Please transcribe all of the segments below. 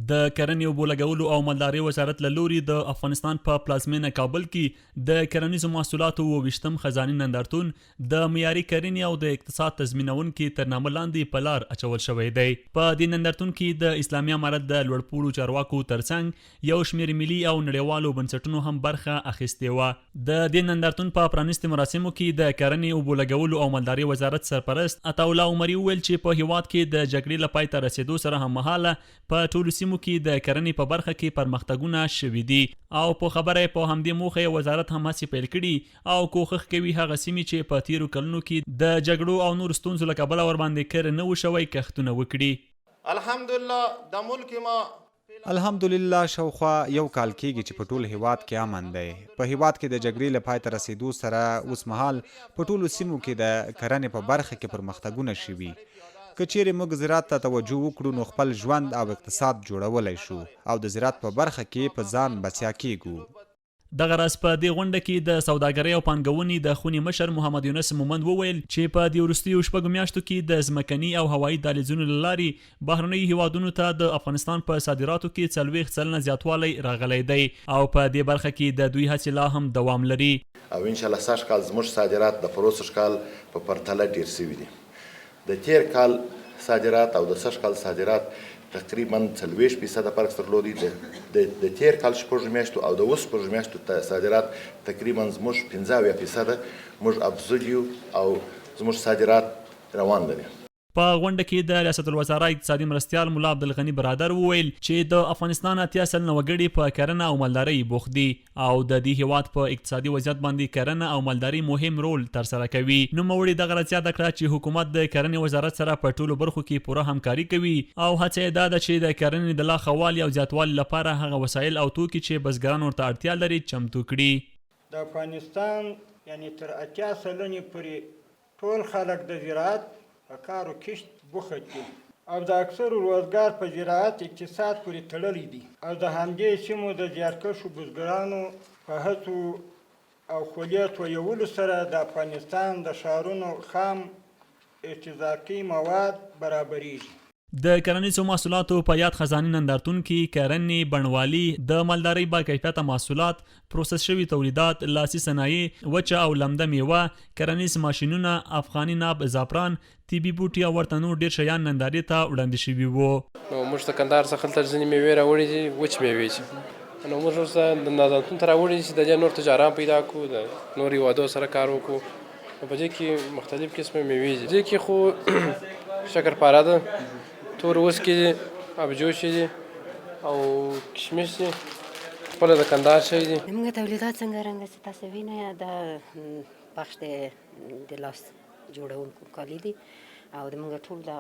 د کرنې اوبو لګولو او مالدارۍ وزارت له لوري د افغانستان په پلازمینه کابل کې د کرنیزو محصولاتو 28م خزاني نندارتون د معیاري کرنې او د اقتصاد تضمینونکي تر نامه لاندې په لار اچول شوی دی. په دې نندارتون کې د اسلامي امارت د لوړپوړو چارواکو ترڅنګ یو شمېر ملي او نړیوالو بنسټونو هم برخه اخیستې وه. د دې نندارتون په پرانیستي مراسمو کې د کرنې اوبو لګولو او مالدارۍ وزارت سرپرست عطاالله عمري وویل چې په هیواد کې د جګړې له پای ته رسېدو سره هممهاله په ټولو سیمو کې د کرنې په برخه کې پرمختګونه شوي دي او په خبره په همدې موخه وزارت هم هڅې پیل کړي او کوښښ کوي هغه سیمې چې په تیرو کلونو کې د جګړو او نورو ستونزو له کبله ورباندې کر نه و شوی کښتونه وکړي. الحمدلله د ملک ما الحمدلله شاوخوا یو کال کېږي چې په ټول هیواد کې امن دی. په هیواد کې د جګړې له پای ته رسېدو سره اوس مهال په ټولو سیمو کې د کرنې په برخه کې پرمختګونه شوي. که چیرې موږ زراعت ته توجه وکړو نو خپل ژوند او اقتصاد جوړولی شو او د زراعت په برخه کې په ځان بسیا کیږو. دغه راز په دې غونډه کې د سوداګرۍ او پانګونې د خونې مشر محمد یونس مومند وویل چې په دې وروستیو 6 میاشتو کې د ځمکني او هوایي دهلیزونو له لارې بهرنیو هیوادونو ته د افغانستان په صادراتو کې 40 سلنه زیاتوالی راغلی دی او په دې برخه کې د دوی هڅې لا هم دوام لري او انشاءالله سږ کال زموږ صادرات د پروسږ کال په پرتله ډیر شوي دي. د تیر کال صادرات او د سږ کال صادرات تقریبا 40% فرق درلودي. د تیر کال 6 میاشتو او د اوس 6 میاشتو صادرات تقریبا زموږ 15% موږ افزود یو او زموږ صادرات روان دي. په غونډه کې د ریاست الوزرا اقتصادي مرستیال ملا عبدالغني برادر وویل چې د افغانستان 80 سلنه وګړي په کرنه او مالدارۍ بوخت دي او د دې هیواد په اقتصادي وضعیت باندې کرنه او مالدارۍ مهم رول ترسره کوي. نوموړي دغه راز یاده کړه چې حکومت د کرنې وزارت سره په ټولو برخو کې پوره همکاري کوي او هڅه یې دا ده چې د کرنې د لا ښه والي او زیاتوالي لپاره هغه وسایل او توکي چې بزګران ورته اړتیا لري چمتو کړي. د افغانستان یعنی تر 80 سلنې پورې ټول خلک د زراعت په کار و کښت بوخت دي او د اکثرو روزګار په زراعت اقتصاد پورې تړلی دي او د همدې سیمو د زیارکښو بزګرانو په هڅو او خولې تویولو سره د افغانستان د ښارونو خام ارتزاقي مواد برابریږي. د کرنیزو محصولاتو په یاد خزاني نندارتون کې کرنې، بڼوالي، د مالدارۍ با کیفیته محصولات، پروسس شوي تولیدات، لاسي صنایع، وچه او لمده میوه، کرنیز ماشینونه، افغاني ناب، زعفران، طبي بوټي او ورته نور ډېر شیان نندارې ته وړاندې شوي وو. نو موږ ته کندهار څخه دلته ځینې میوې راوړې دي، وچ میوې چې نو موږ ورسره د نندارتون ته راوړې چې د دې نور تجاران پیدا کړو، د نورو هېوادو سره کار وکړو. نو په دې کې مختلف قسمه میوې دي. دې کې خو شکرپاره ده، تور وسکي دي، ابجوشي دي او کشمش دي، خپله د کندهار شی دي. زموږ تولیدات څنګه رنګه چې تاسو وینئ د بخش د لاس جوړونکو کالي دي او زموږ ټول د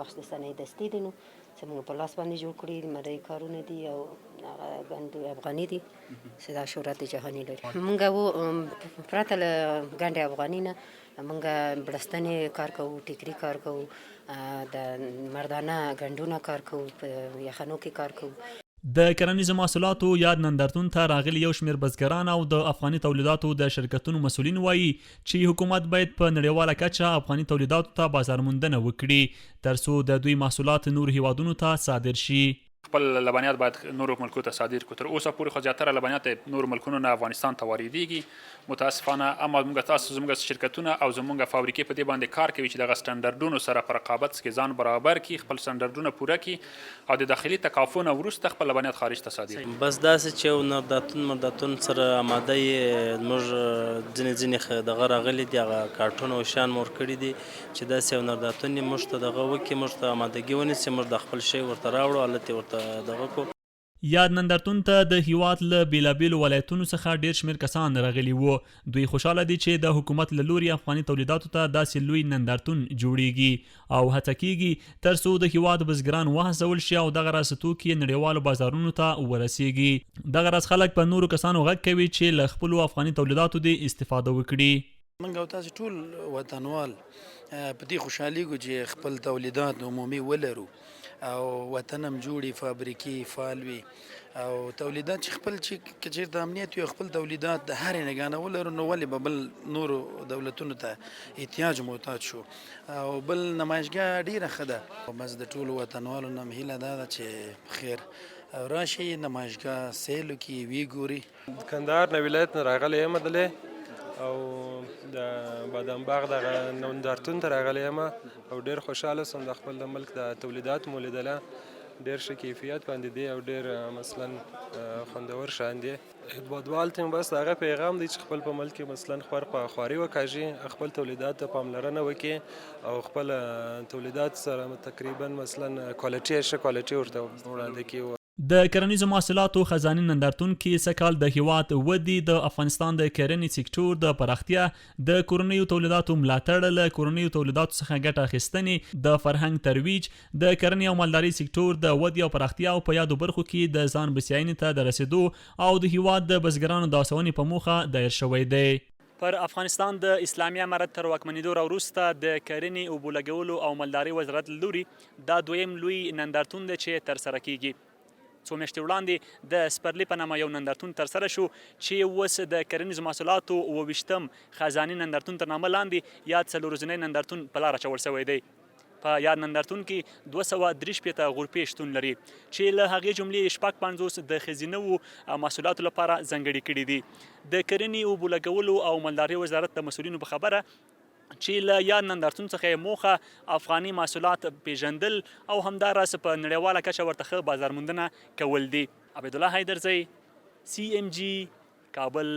بخش د صنایع دستي دي نو چې موږ په لاس باندې جوړ کړي دي، مدعي کارونه دي او هغه ګنډ افغاني دي چې دا شهرت جهاني لري. موږ پرته له ګنډ افغاني نه موږ بړستنې کار کوو، ټیکري کار کوو، د مردانه ګنډونه کار کوو، په یخنو کې کار کوو. د کرنیزو محصولاتو یاد نندارتون ته راغلي یو شمېر بزګران او د افغاني تولیداتو د شرکتونو مسؤلین وایي چې حکومت باید په نړیواله کچه افغاني تولیداتو ته بازار موندنه وکړي ترڅو د دوی محصولات نور هیوادونو ته صادر شي. خپل لبنیات باید نورو ملکونو ته صادر کړو. تر اوسه پورې خو زیاتره لبنیات نورو ملکونو نه افغانستان ته واردېږي متاسفانه، اما زموږ شرکتونه او زموږ فابریکې په دې باندې کار کوي چې دغه سټنډرډونو سره په رقابت کې ځان برابر کړي، خپل سټنډرډونه پوره کړي او د داخلي تکافو نه وروسته خپل لبنیات خارج ته صادر کړي. بس داسې چې یو نندارتون سره آماده یې موږ ځینې دغه راغلي دي، هغه کارټون او شیان مو ورکړي دي چې داسې یو نندارتون یې موږ ته دغه وکړي، موږ ته آمادګي ونیسي، موږ د خپل شی ورته راوړو، هلته ورته دغه کو. یاد نندارتون ته د هیواد له بیلابیلو ولایتونو څخه ډېر شمېر کسان راغلي وو. دوی خوشحاله دي چې د حکومت له لوري افغاني تولیداتو ته داسې لوی نندارتون جوړیږي او هڅه کیږي ترڅو د هیواد بزګران وهڅول شي او دغه راز توکي نړیوالو بازارونو ته ورسیږي. دغه راز خلک په نورو کسانو غږ کوي چې له خپلو افغاني تولیداتو دې استفاده وکړي. موږ او تاسو ټول وطنوال په دې خوشحالېږو چې خپل تولیدات عمومي ولرو او وطن هم جوړي، فابریکې فعال وي او تولیدات چې خپل چې که چېرته امنیت وي خپل تولیدات د هرې نګانه ولرو نو ولې به بل نورو دولتونو ته احتیاج محتاج شو. او بل نمایشګاه ډېره ښه ده. بس د ټولو وطنوالو نه هیله دا ده چې خیر او راشي نمایشګاه سیلو کې وی ګوري. کندهار نه ولایت نه راغلی یم دلې او د بادام باغ دغه نندارتون ته راغلی یم او ډېر خوشحاله سوم د خپل د ملک د تولیدات مو لیدله، ډېر ښه کیفیت باندې دی او ډېر مثلا خوندور شان دی. هیوادوال ته بس د هغه پیغام دی چې خپل په ملک کې مثلا خواري وکاږي، خپل تولیدات ته پاملرنه وکړي او خپل تولیدات سره تقریبا مثلا کوالټي ښه کوالټي ورته وړاندې کړي. د کرنیزو محصولاتو خزاني نندارتون کې سږ کال د هیواد ودی، د افغانستان د کرنې سکتور د پراختیا، د کورنیو تولیداتو ملاتړ، له کورنیو تولیداتو څخه ګټه اخیستنې، د فرهنګ ترویج، د کرنې او مالدارۍ سکتور د ودی او پراختیا او په یادو برخو کې د ځان بسیاینې ته د رسیدو او د هیواد د بزګرانو د هڅونې په موخه دایر شوی دی. پر افغانستان د اسلامي امارت تر واکمنېدو راوروسته د کرنې، اوبو لګولو او مالدارۍ وزارت له لوري دا دویم لوی نندارتون دی چې ترسره کیږي. څو میاشتې وړاندې د سپرلي په نامه یو نندارتون ترسره شو چې اوس د کرنیزو محصولاتو 28م خزاني نندارتون تر نامه لاندې یاد 4 ورځنی نندارتون په لاره اچول شوی دی. په یاد نندارتون کې 263 غرفې شتون لري چې له هغې جملې 55 د ښځینه‌وو محصولاتو لپاره ځانګړي کړي دي. د کرنې، اوبو لګولو او مالدارۍ وزارت د مسؤلینو په خبره چې له یاد نندارتون څخه موخه افغاني محصولات پیژندل او همداراز په نړیواله کچه ورته ښه بازار موندنه کول دي. عبدالله حیدرزی، CMG، کابل.